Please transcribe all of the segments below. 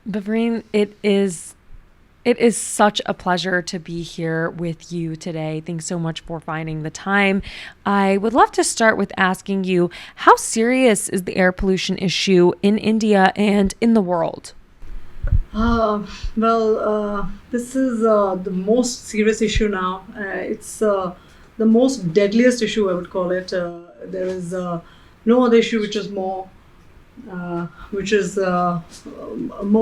Bhavreen, it is such a pleasure to be here with you today. Thanks so much for finding the time. I would love to start with asking you, how serious is the air pollution issue in India and in the world? Uh, this is the most serious issue now. It's the most deadliest issue, I would call it. There is no other issue which is more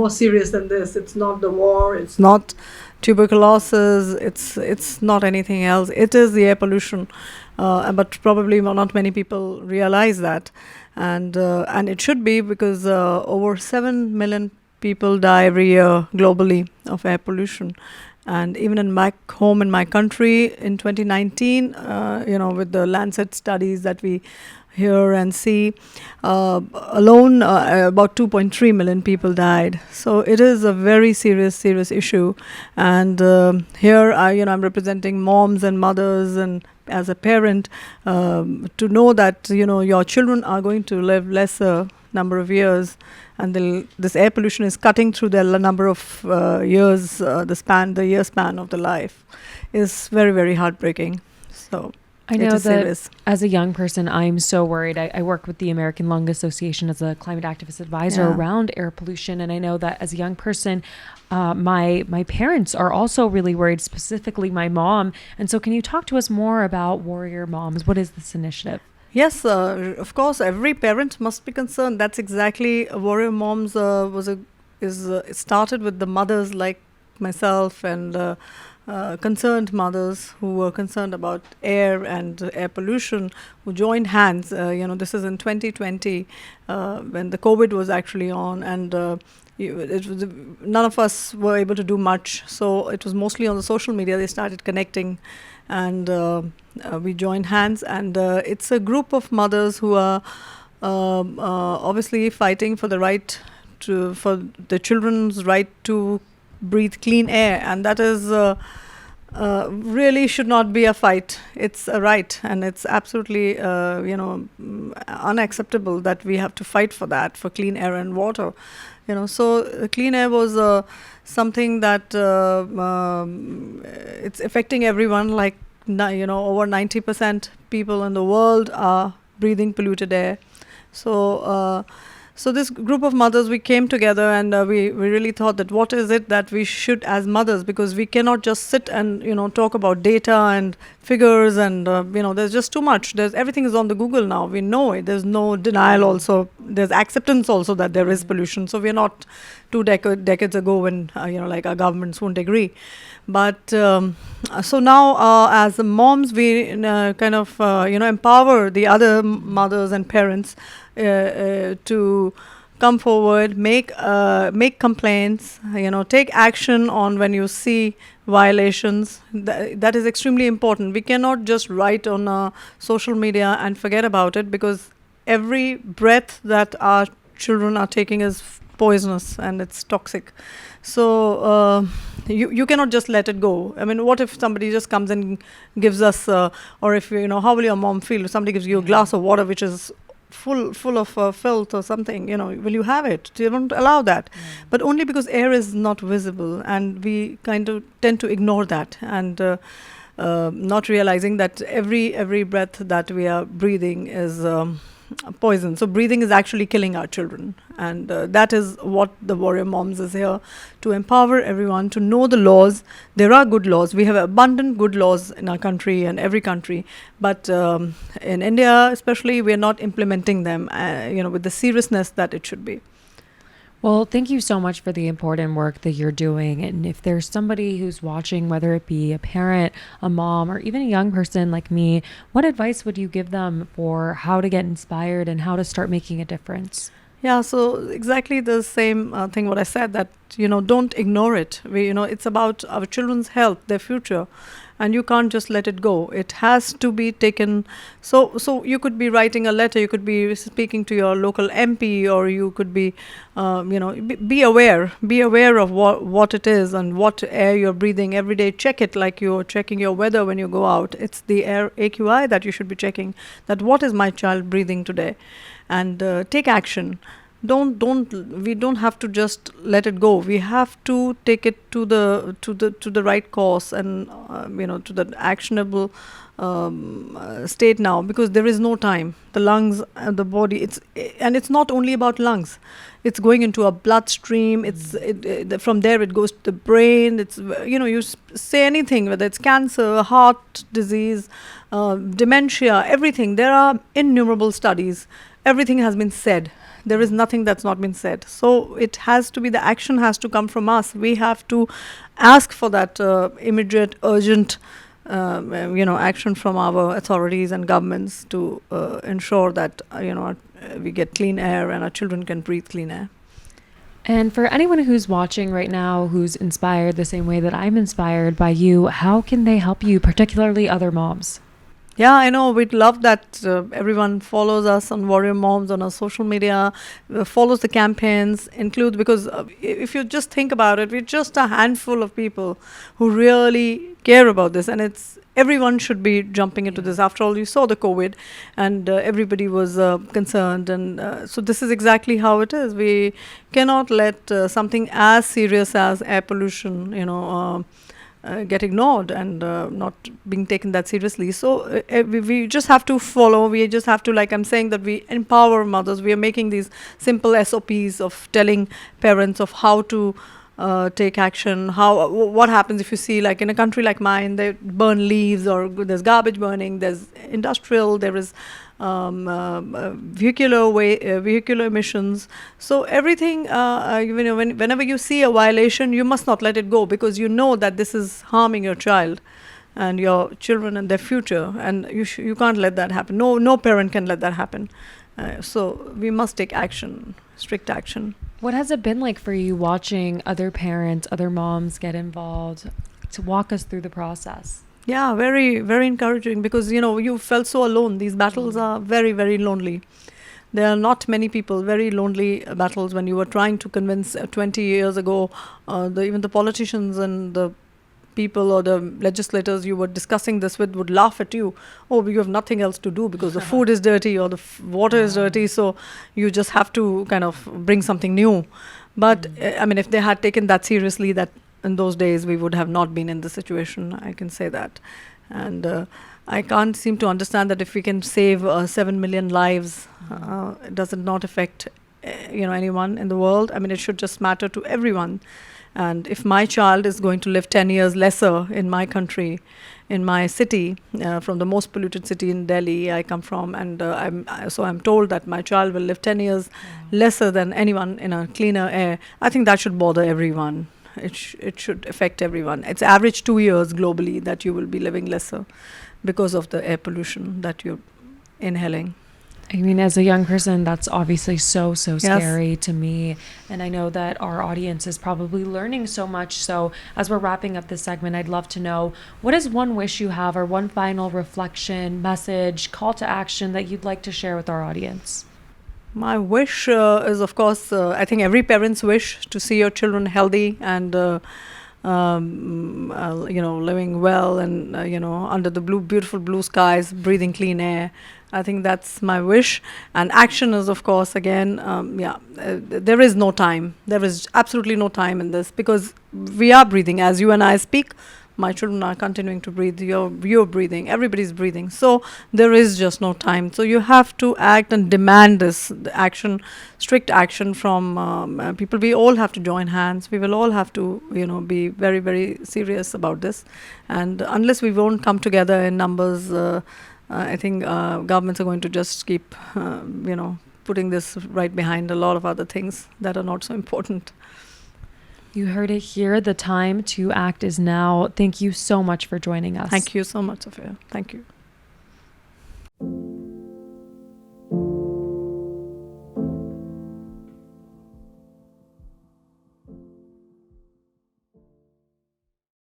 serious than this. It's not the war. It's not tuberculosis. It's not anything else. It is the air pollution, but probably not many people realize that, and it should be because over 7 million people die every year globally of air pollution. And even in my home in my country in 2019, with the Lancet studies that we hear and see, alone about 2.3 million people died. So it is a very serious issue. And here, I'm representing moms and mothers, and as a parent, to know that your children are going to live lesser number of years, and this air pollution is cutting through their number of years, the year span of the life, is very, very heartbreaking. So I it know is that serious. as a young person, I'm so worried. I work with the American Lung Association as a climate activist advisor Yeah. around air pollution, and I know that as a young person, my parents are also really worried, specifically my mom. And so, can you talk to us more about Warrior Moms? What is this initiative? Yes, of course, every parent must be concerned. That's exactly Warrior Moms it started with the mothers like myself, and concerned mothers who were concerned about air and air pollution, who joined hands. This is in 2020, when the COVID was actually on, and none of us were able to do much. So it was mostly on the social media. They started connecting, and we joined hands. And it's a group of mothers who are obviously fighting for for the children's right to breathe clean air, and that is really should not be a fight. It's a right, and it's absolutely unacceptable that we have to fight for that, for clean air and water. So clean air was something that it's affecting everyone. Like over 90% people in the world are breathing polluted air. So. So this group of mothers, we came together, and we really thought that what is it that we should as mothers, because we cannot just sit and talk about data and figures, and there's just too much. There's everything is on the Google now. We know it. There's no denial. Also, there's acceptance also that there is pollution. So we're not decades ago when like our governments won't agree. But so now, as the moms, we kind of empower the other mothers and parents to come forward, make complaints, take action on when you see violations. That is extremely important. We cannot just write on social media and forget about it, because every breath that our children are taking is poisonous and it's toxic. So you cannot just let it go. I mean, what if somebody just comes and gives us, or if how will your mom feel if somebody gives you a glass of water which is full of filth or something? Will you have it? They won't allow that. But only because air is not visible, and we kind of tend to ignore that, and not realizing that every breath that we are breathing is poison. So breathing is actually killing our children, and that is what the Warrior Moms is here to empower everyone to know the laws. There are good laws. We have abundant good laws in our country and every country, but in India especially, we are not implementing them, with the seriousness that it should be. Well, thank you so much for the important work that you're doing. And if there's somebody who's watching, whether it be a parent, a mom, or even a young person like me, what advice would you give them for how to get inspired and how to start making a difference? Yeah, so exactly the same thing what I said, that don't ignore it. It's about our children's health, their future, and you can't just let it go. It has to be taken. So you could be writing a letter, you could be speaking to your local MP, or you could be be aware of what it is and what air you're breathing every day. Check it like you're checking your weather when you go out. It's the air AQI that you should be checking, that what is my child breathing today, and take action. we don't have to just let it go. We have to take it to the right course, and to the actionable state now, because there is no time. The lungs and the body, it's not only about lungs. It's going into a bloodstream. From there it goes to the brain. Say anything, whether it's cancer, heart disease, dementia, everything. There are innumerable studies. Everything has been said. There is nothing that's not been said. So it has to be, the action has to come from us. We have to ask for that immediate, urgent, action from our authorities and governments to ensure that we get clean air and our children can breathe clean air. And for anyone who's watching right now, who's inspired the same way that I'm inspired by you, how can they help you, particularly other moms? Yeah, I know. We'd love that everyone follows us on Warrior Moms on our social media, follows the campaigns, because if you just think about it, we're just a handful of people who really care about this, and everyone should be jumping into this. After all, you saw the COVID, and everybody was concerned, and so this is exactly how it is. We cannot let something as serious as air pollution, get ignored and not being taken that seriously. So we just have to follow. We just have to, like I'm saying, that we empower mothers. We are making these simple SOPs of telling parents of how to take action. What happens if you see, like in a country like mine, they burn leaves, or there's garbage burning, there's industrial, there is vehicular emissions. So everything, whenever you see a violation, you must not let it go, because you know that this is harming your child and your children and their future, and you can't let that happen. No parent can let that happen. So we must take action, strict action. What has it been like for you watching other parents, other moms get involved? To walk us through the process. Yeah, very, very encouraging, because you felt so alone. These battles are very, very lonely. There are not many people, very lonely battles. When you were trying to convince 20 years ago, even the politicians and the people or the legislators you were discussing this with would laugh at you. Oh, you have nothing else to do because the food is dirty or the water is dirty, so you just have to kind of bring something new. But if they had taken that seriously, that in those days we would have not been in this situation. I can say that. And I can't seem to understand that if we can save 7 million lives, does it not affect anyone in the world? It should just matter to everyone. And if my child is going to live 10 years lesser in my country, in my city, from the most polluted city in Delhi I come from, and I'm told that my child will live 10 years lesser than anyone in a cleaner air, I think that should bother everyone. It should affect everyone. It's average 2 years globally that you will be living lesser because of the air pollution that you're inhaling. As a young person, that's obviously so scary to me. And I know that our audience is probably learning so much. So as we're wrapping up this segment, I'd love to know, what is one wish you have, or one final reflection, message, call to action that you'd like to share with our audience? My wish is, of course, I think every parent's wish, to see your children healthy and living well, and under the beautiful blue skies, breathing clean air. I think that's my wish. And action is, of course, again, there is no time. There is absolutely no time in this, because we are breathing. As you and I speak, my children are continuing to breathe. You're breathing. Everybody's breathing. So there is just no time. So you have to act and demand this action, strict action from people. We all have to join hands. We will all have to, be very, very serious about this. And unless we won't come together in numbers, I think governments are going to just keep, putting this right behind a lot of other things that are not so important. You heard it here. The time to act is now. Thank you so much for joining us. Thank you so much, Sophia. Thank you.